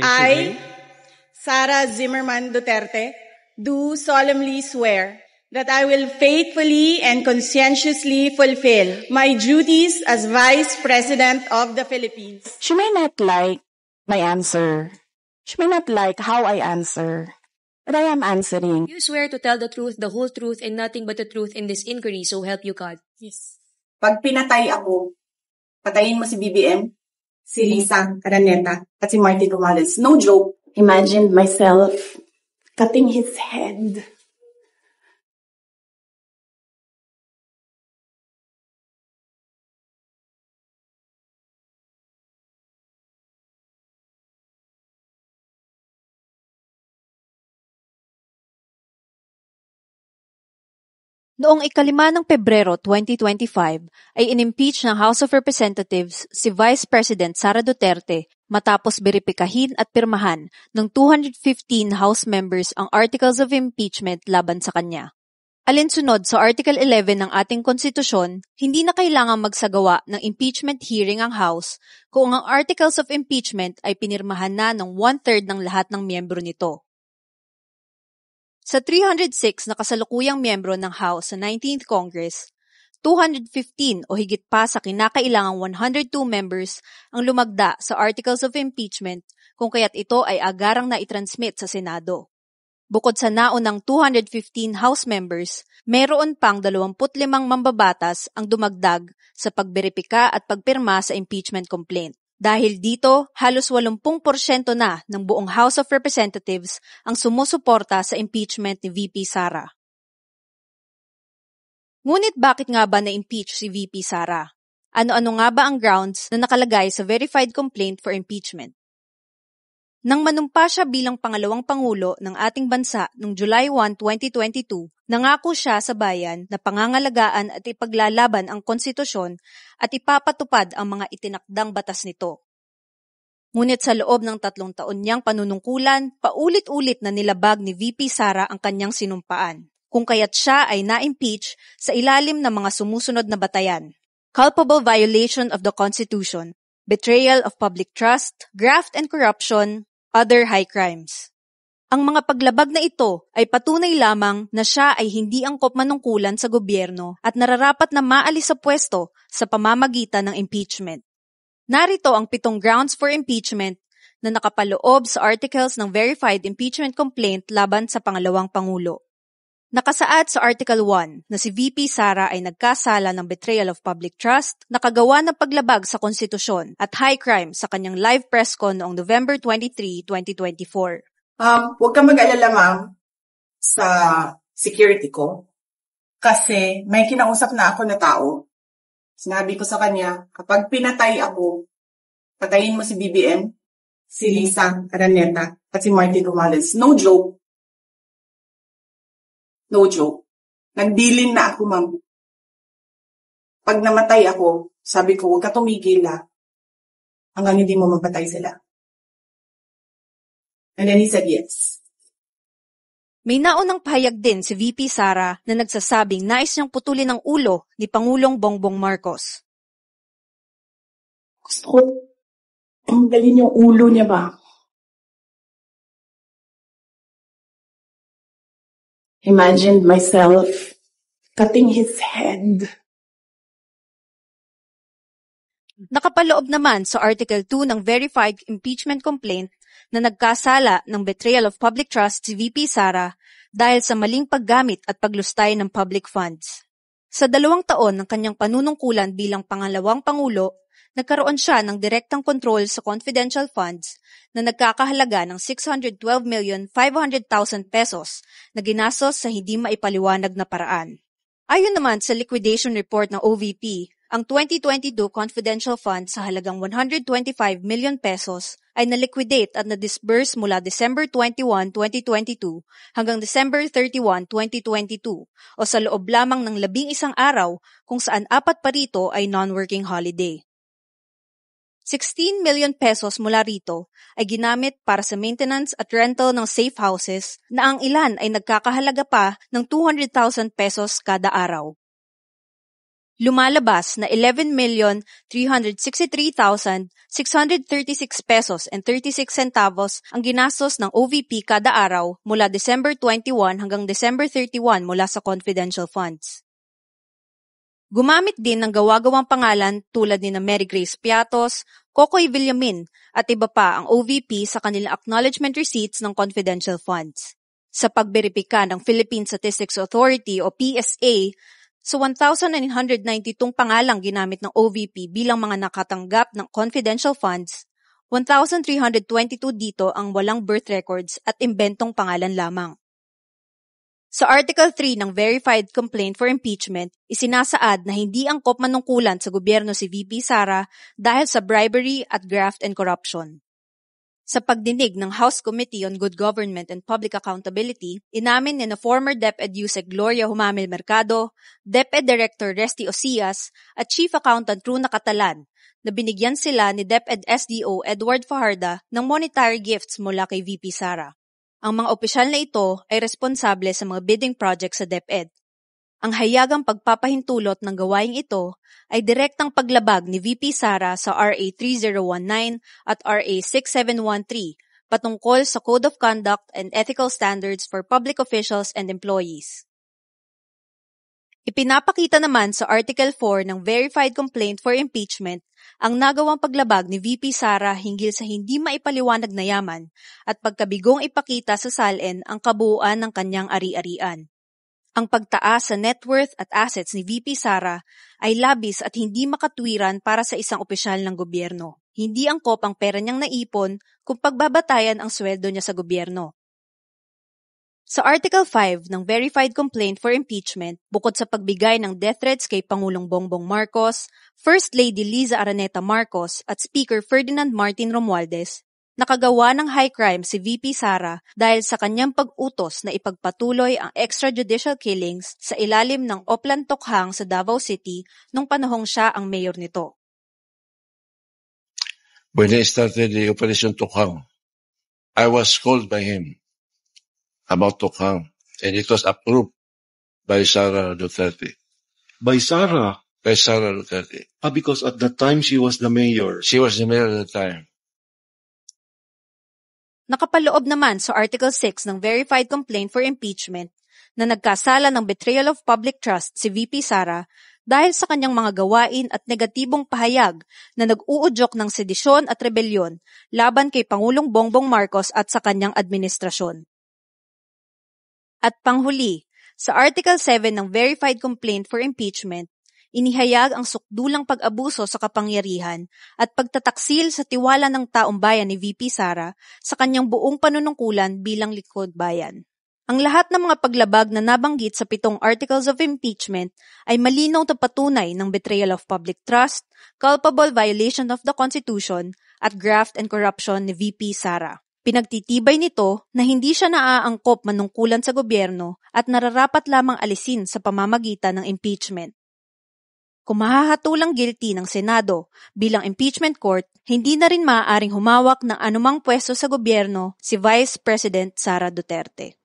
I, Sara Zimmerman Duterte, do solemnly swear that I will faithfully and conscientiously fulfill my duties as Vice President of the Philippines. She may not like my answer. She may not like how I answer. But I am answering. You swear to tell the truth, the whole truth, and nothing but the truth in this inquiry, so help you God. Yes. Pag pinatay ako, patayin mo si BBM, si Risa Araneta, at si Martin Romualdez. No joke. Imagine myself cutting his head. Noong 5 ng Pebrero 2025 ay inimpeach ng House of Representatives si Vice President Sara Duterte matapos beripikahin at pirmahan ng 215 House members ang Articles of Impeachment laban sa kanya. Alinsunod sa Article 11 ng ating konstitusyon, hindi na kailangang magsagawa ng impeachment hearing ang House kung ang Articles of Impeachment ay pinirmahan na ng 1/3 ng lahat ng miyembro nito. Sa 306 na kasalukuyang miyembro ng House sa 19th Congress, 215 o higit pa sa kinakailangang 102 members ang lumagda sa Articles of Impeachment kung kaya't ito ay agarang na itransmit sa Senado. Bukod sa naunang 215 House members, meron pang 25 mambabatas ang dumagdag sa pagberipika at pagpirma sa impeachment complaint. Dahil dito, halos 80% na ng buong House of Representatives ang sumusuporta sa impeachment ni VP Sara. Ngunit bakit nga ba na-impeach si VP Sara? Ano-ano nga ba ang grounds na nakalagay sa verified complaint for impeachment? Nang manumpa siya bilang pangalawang pangulo ng ating bansa noong July 1, 2022, nangako siya sa bayan na pangangalagaan at ipaglalaban ang konstitusyon at ipapatupad ang mga itinakdang batas nito. Ngunit sa loob ng 3 taon niyang panunungkulan, paulit-ulit na nilabag ni VP Sara ang kanyang sinumpaan, kung kaya't siya ay na-impeach sa ilalim ng mga sumusunod na batayan: culpable violation of the Constitution, betrayal of public trust, graft and corruption, other high crimes. Ang mga paglabag na ito ay patunay lamang na siya ay hindi angkop manungkulan sa gobyerno at nararapat na maalis sa pwesto sa pamamagitan ng impeachment. Narito ang 7 grounds for impeachment na nakapaloob sa articles ng verified impeachment complaint laban sa pangalawang pangulo. Nakasaad sa Article 1 na si VP Sara ay nagkasala ng betrayal of public trust, nakagawa ng paglabag sa konstitusyon at high crime sa kanyang live press con noong November 23, 2024. Huwag kang mag-alala, ma'am, sa security ko. Kasi may kinausap na ako na tao. Sinabi ko sa kanya, kapag pinatay ako, patayin mo si BBM, si Risa Araneta, at si Martin Romualdez. No joke. No joke. Nagdilin na ako, ma'am. Pag namatay ako, sabi ko, huwag ka tumigil hanggang hindi mo mapatay sila. And then he said yes. May naunang pahayag din si VP Sara na nagsasabing nais niyang putulin ang ulo ni Pangulong Bongbong Marcos. Gusto ko tanggalin yung ulo niya ba? Imagine myself cutting his head. Nakapaloob naman sa Article 2 ng Verified Impeachment Complaint na nagkasala ng betrayal of public trust si VP Sara dahil sa maling paggamit at paglustay ng public funds. Sa 2 taon ng kanyang panunungkulan bilang pangalawang pangulo, nagkaroon siya ng direktang kontrol sa confidential funds na nagkakahalaga ng 612,500,000 pesos na ginastos sa hindi maipaliwanag na paraan. Ayon naman sa liquidation report ng OVP, ang 2022 confidential fund sa halagang 125 million pesos ay na-liquidate at na-disburse mula December 21, 2022 hanggang December 31, 2022 o sa loob lamang ng 11 araw kung saan 4 pa rito ay non-working holiday. 16 million pesos mula rito ay ginamit para sa maintenance at rental ng safe houses na ang ilan ay nagkakahalaga pa ng 200,000 pesos kada araw. Lumalabas na 11,363,636 pesos and 36 centavos ang ginastos ng OVP kada araw mula December 21 hanggang December 31 mula sa confidential funds. Gumamit din ng gawa-gawang pangalan tulad ni Mary Grace Piatos, Kokoy Villamin at iba pa ang OVP sa kanilang acknowledgement receipts ng confidential funds. Sa pagberipika ng Philippine Statistics Authority o PSA, sa 1,992 pangalang ginamit ng OVP bilang mga nakatanggap ng confidential funds, 1,322 dito ang walang birth records at imbentong pangalan lamang. Sa Article 3 ng Verified Complaint for Impeachment, isinasaad na hindi angkop manungkulan sa gobyerno si VP Sara dahil sa bribery at graft and corruption. Sa pagdinig ng House Committee on Good Government and Public Accountability, inamin ni former DepEd Yusek Gloria Humamil Mercado, DepEd Director Resty Osias at Chief Accountant Runa Catalan na binigyan sila ni DepEd SDO Edward Fajarda ng monetary gifts mula kay VP Sara. Ang mga opisyal na ito ay responsable sa mga bidding projects sa DepEd. Ang hayagang pagpapahintulot ng gawaing ito ay direktang paglabag ni VP Sara sa RA 3019 at RA 6713 patungkol sa Code of Conduct and Ethical Standards for Public Officials and Employees. Ipinapakita naman sa Article 4 ng Verified Complaint for Impeachment ang nagawang paglabag ni VP Sara hinggil sa hindi maipaliwanag na yaman at pagkabigong ipakita sa SALN ang kabuuan ng kanyang ari-arian. Ang pagtaas sa net worth at assets ni VP Sara ay labis at hindi makatwiran para sa isang opisyal ng gobyerno. Hindi angkop ang pera niyang naipon kung pagbabatayan ang sweldo niya sa gobyerno. Sa Article 5 ng Verified Complaint for Impeachment, bukod sa pagbigay ng death threats kay Pangulong Bongbong Marcos, First Lady Liza Araneta Marcos at Speaker Ferdinand Martin Romualdez, nakagawa ng high crime si VP Sara dahil sa kanyang pag-utos na ipagpatuloy ang extrajudicial killings sa ilalim ng Oplan Tokhang sa Davao City nung panahong siya ang mayor nito. When I started the Operation Tokhang, I was called by him about Tokhang, and it was approved by Sara Duterte. By Sara? By Sara Duterte. Because at that time she was the mayor. She was the mayor at the time. Nakapaloob naman sa Article 6 ng Verified Complaint for Impeachment na nagkasala ng betrayal of public trust si VP Sara dahil sa kanyang mga gawain at negatibong pahayag na nag-uudyok ng sedisyon at rebelyon laban kay Pangulong Bongbong Marcos at sa kanyang administrasyon. At panghuli, sa Article 7 ng Verified Complaint for Impeachment, inihayag ang sukdulang pag-abuso sa kapangyarihan at pagtataksil sa tiwala ng taong bayan ni VP Sara sa kanyang buong panunungkulan bilang lingkod bayan. Ang lahat ng mga paglabag na nabanggit sa 7 Articles of Impeachment ay malinaw na patunay ng betrayal of public trust, culpable violation of the Constitution, at graft and corruption ni VP Sara. Pinagtitibay nito na hindi siya naaangkop manungkulan sa gobyerno at nararapat lamang alisin sa pamamagitan ng impeachment. Kung mahahatulang guilty ng Senado bilang impeachment court, hindi na rin maaaring humawak ng anumang pwesto sa gobyerno si Vice President Sara Duterte.